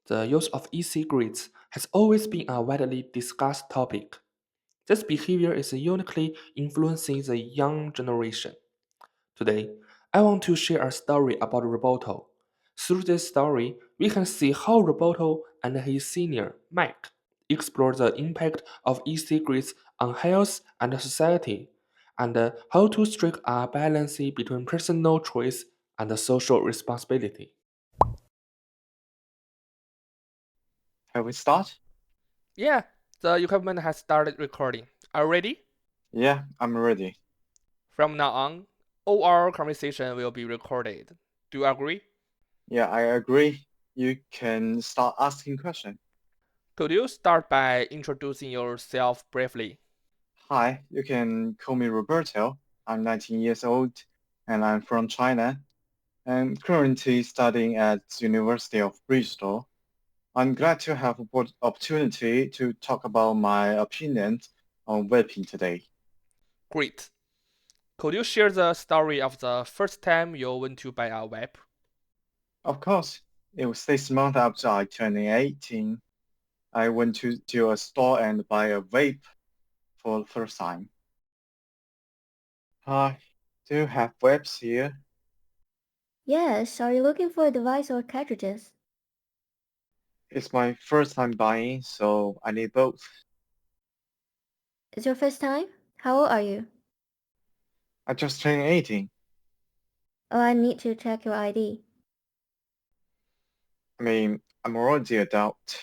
The use of e-cigarettes has always been a widely discussed topic. This behavior is uniquely influencing the young generation. Today, I want to share a story about Roberto. Through this story, we can see how Roberto and his senior, Mike, explore the impact of e-cigarettes on health and society, and how to strike a balance between personal choice and social responsibility. Can we start? Yeah, the equipment has started recording. Are you ready? Yeah, I'm ready. From now on, all our conversation will be recorded. Do you agree? Yeah, I agree. You can start asking questions. Could you start by introducing yourself briefly? Hi, you can call me Roberto. I'm 19 years old and I'm from China. I'm currently studying at University of Bristol. I'm glad to have opportunity to talk about my opinions on vaping today. Great. Could you share the story of the first time you went to buy a vape? Of course, it was this month after I turned 18. I went to a store and buy a vape for the first time. Hi, do you have webs here? Yes, are you looking for a device or cartridges? It's my first time buying, so I need both. It's your first time? How old are you? I just turned 18. Oh, I need to check your ID. I mean, I'm already adult.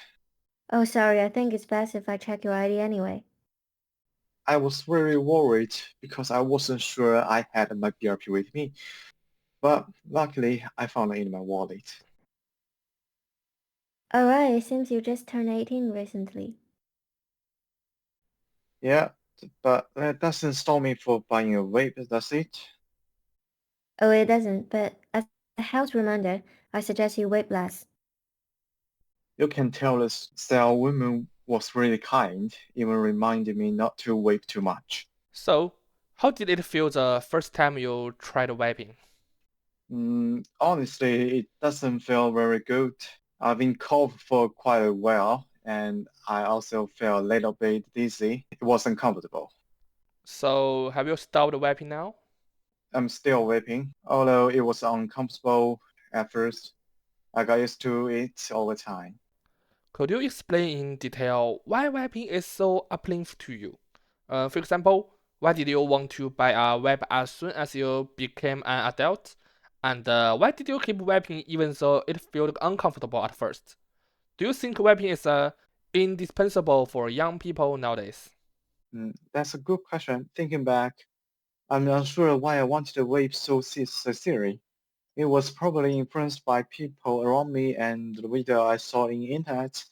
Oh, sorry, I think it's best if I check your ID anyway. I was very worried because I wasn't sure I had my BRP with me, but luckily I found it in my wallet. Alright, it seems you just turned 18 recently. Yeah, but that doesn't stop me for buying a vape, does it? Oh, it doesn't, but as a health reminder, I suggest you vape less. You can tell the saleswoman was really kind, even reminded me not to vape too much. So, how did it feel the first time you tried vaping? Honestly, it doesn't feel very good. I've been cold for quite a while, and I also feel a little bit dizzy. It wasn't comfortable. So, have you stopped vaping now? I'm still vaping, although it was uncomfortable at first. I got used to it over time. Could you explain in detail why vaping is so appealing to you? For example, why did you want to buy a vape as soon as you became an adult? And why did you keep vaping even though it felt uncomfortable at first? Do you think vaping is indispensable for young people nowadays? That's a good question. Thinking back, I'm unsure why I wanted to vape so sincerely. It was probably influenced by people around me and the video I saw in internet.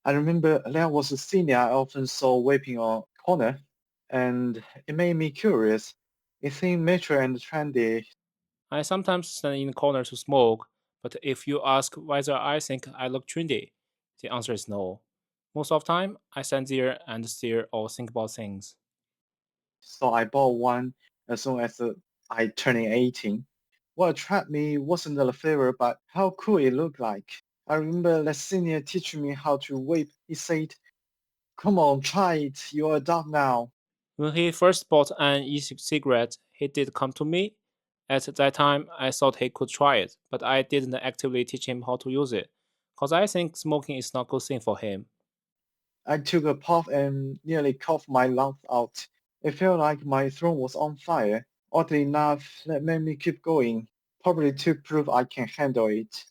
I remember there was a senior I often saw vaping on corner, and it made me curious. It seemed mature and trendy. I sometimes stand in the corner to smoke, but if you ask whether I think I look trendy, the answer is no. Most of the time, I stand there and stare or think about things. So I bought one as soon as I turned 18. What attracted me wasn't the flavor, but how cool it looked like. I remember the senior teaching me how to vape. He said, "Come on, try it. You're adult now." When he first bought an e-cigarette, he did come to me. At that time, I thought he could try it, but I didn't actively teach him how to use it, because I think smoking is not a good thing for him. I took a puff and nearly coughed my lungs out. It felt like my throat was on fire. Oddly enough, that made me keep going, probably to prove I can handle it.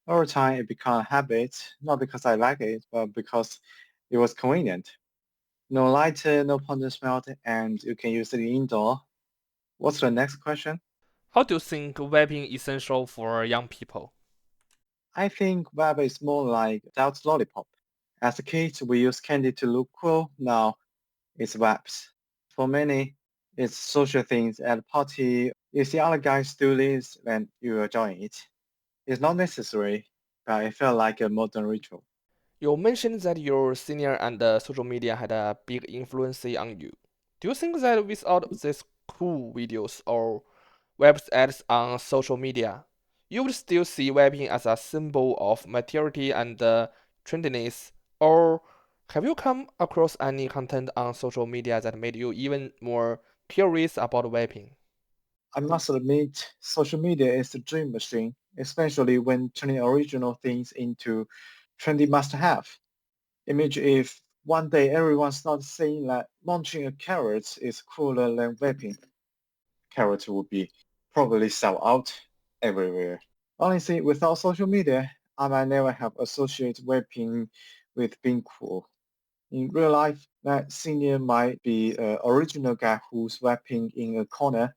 Over time, it became a habit, not because I like it, but because it was convenient. No lighter, no pungent smell, and you can use it indoor. What's the next question? How do you think vaping is essential for young people? I think Vape is more like adult lollipop. As a kid, we use candy to look cool. Now, it's vapes. For many, it's social things at a party. You see other guys do this and you join it. It's not necessary, but it felt like a modern ritual. You mentioned that your senior and social media had a big influence on you. Do you think that without these cool videos or web ads on social media, you would still see vaping as a symbol of maturity and trendiness, or have you come across any content on social media that made you even more curious about vaping? I must admit, social media is a dream machine, especially when turning original things into trendy must-have. Imagine if one day everyone starts saying that munching a carrot is cooler than vaping. Carrot would be probably sell out everywhere. Honestly, without social media, I might never have associated vaping with being cool. In real life, that senior might be an original guy who's vaping in a corner,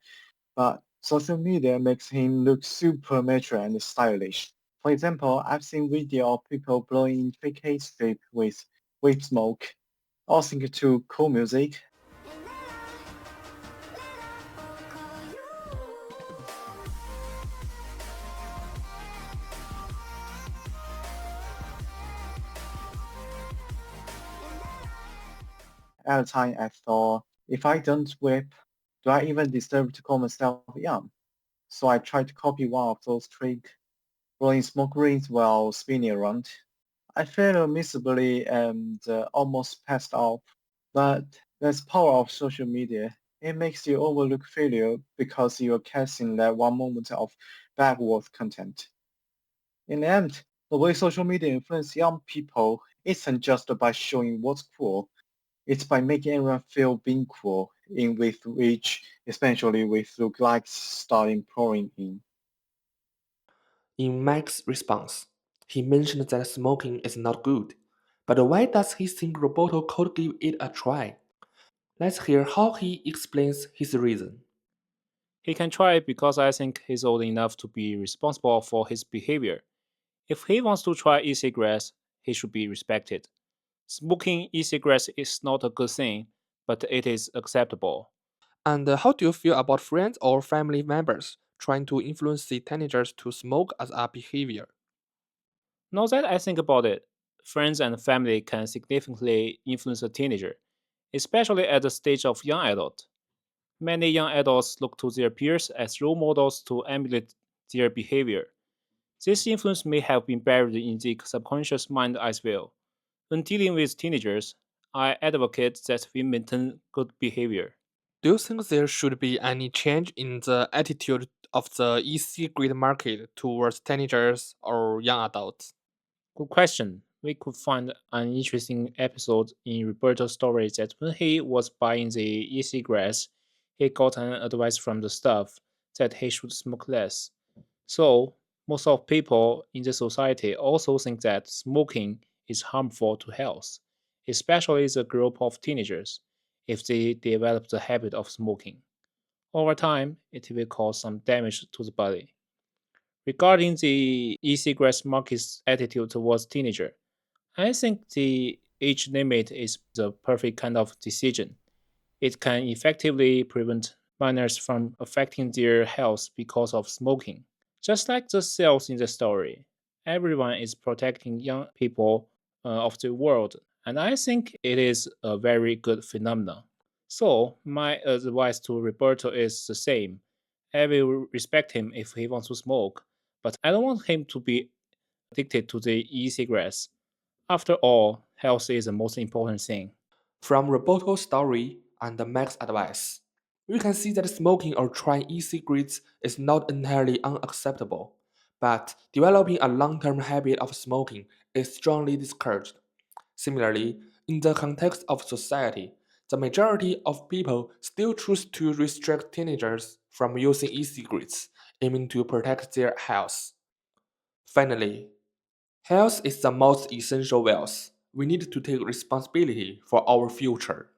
but social media makes him look super mature and stylish. For example, I've seen video of people blowing fake haze strip with vape smoke, or sync to cool music. At the time, I thought, if I don't vape, do I even deserve to call myself young? So I tried to copy one of those tricks, blowing smoke rings while spinning around. I failed miserably and almost passed out. But that's power of social media. It makes you overlook failure because you're catching that one moment of backward content. In the end, the way social media influences young people isn't just by showing what's cool, it's by making everyone feel being cool, in with which especially with lookalikes starting pouring in. In Mike's response, he mentioned that smoking is not good, but why does he think Roboto could give it a try? Let's hear how he explains his reason. He can try it because I think he's old enough to be responsible for his behavior. If he wants to try e-cigarettes, he should be respected. Smoking e-cigarettes is not a good thing, but it is acceptable. And how do you feel about friends or family members trying to influence the teenagers to smoke as a behavior? Now that I think about it, friends and family can significantly influence a teenager, especially at the stage of young adult. Many young adults look to their peers as role models to emulate their behavior. This influence may have been buried in the subconscious mind as well. When dealing with teenagers, I advocate that we maintain good behavior. Do you think there should be any change in the attitude of the e-cigarette market towards teenagers or young adults? Good question. We could find an interesting episode in Roberto's story that when he was buying the e-cigarettes, he got an advice from the staff that he should smoke less. So, most of people in the society also think that smoking is harmful to health, especially the group of teenagers, if they develop the habit of smoking. Over time, it will cause some damage to the body. Regarding the e-cigarettes market's attitude towards teenagers, I think the age limit is the perfect kind of decision. It can effectively prevent minors from affecting their health because of smoking. Just like the cells in the story, everyone is protecting young people of the world, and I think it is a very good phenomenon. So, my advice to Roberto is the same. I will respect him if he wants to smoke, but I don't want him to be addicted to the e cigarettes. After all, health is the most important thing. From Roboto's story and Mac's advice, we can see that smoking or trying e-cigarettes is not entirely unacceptable, but developing a long-term habit of smoking is strongly discouraged. Similarly, in the context of society, the majority of people still choose to restrict teenagers from using e-cigarettes, aiming to protect their health. Finally, health is the most essential wealth. We need to take responsibility for our future.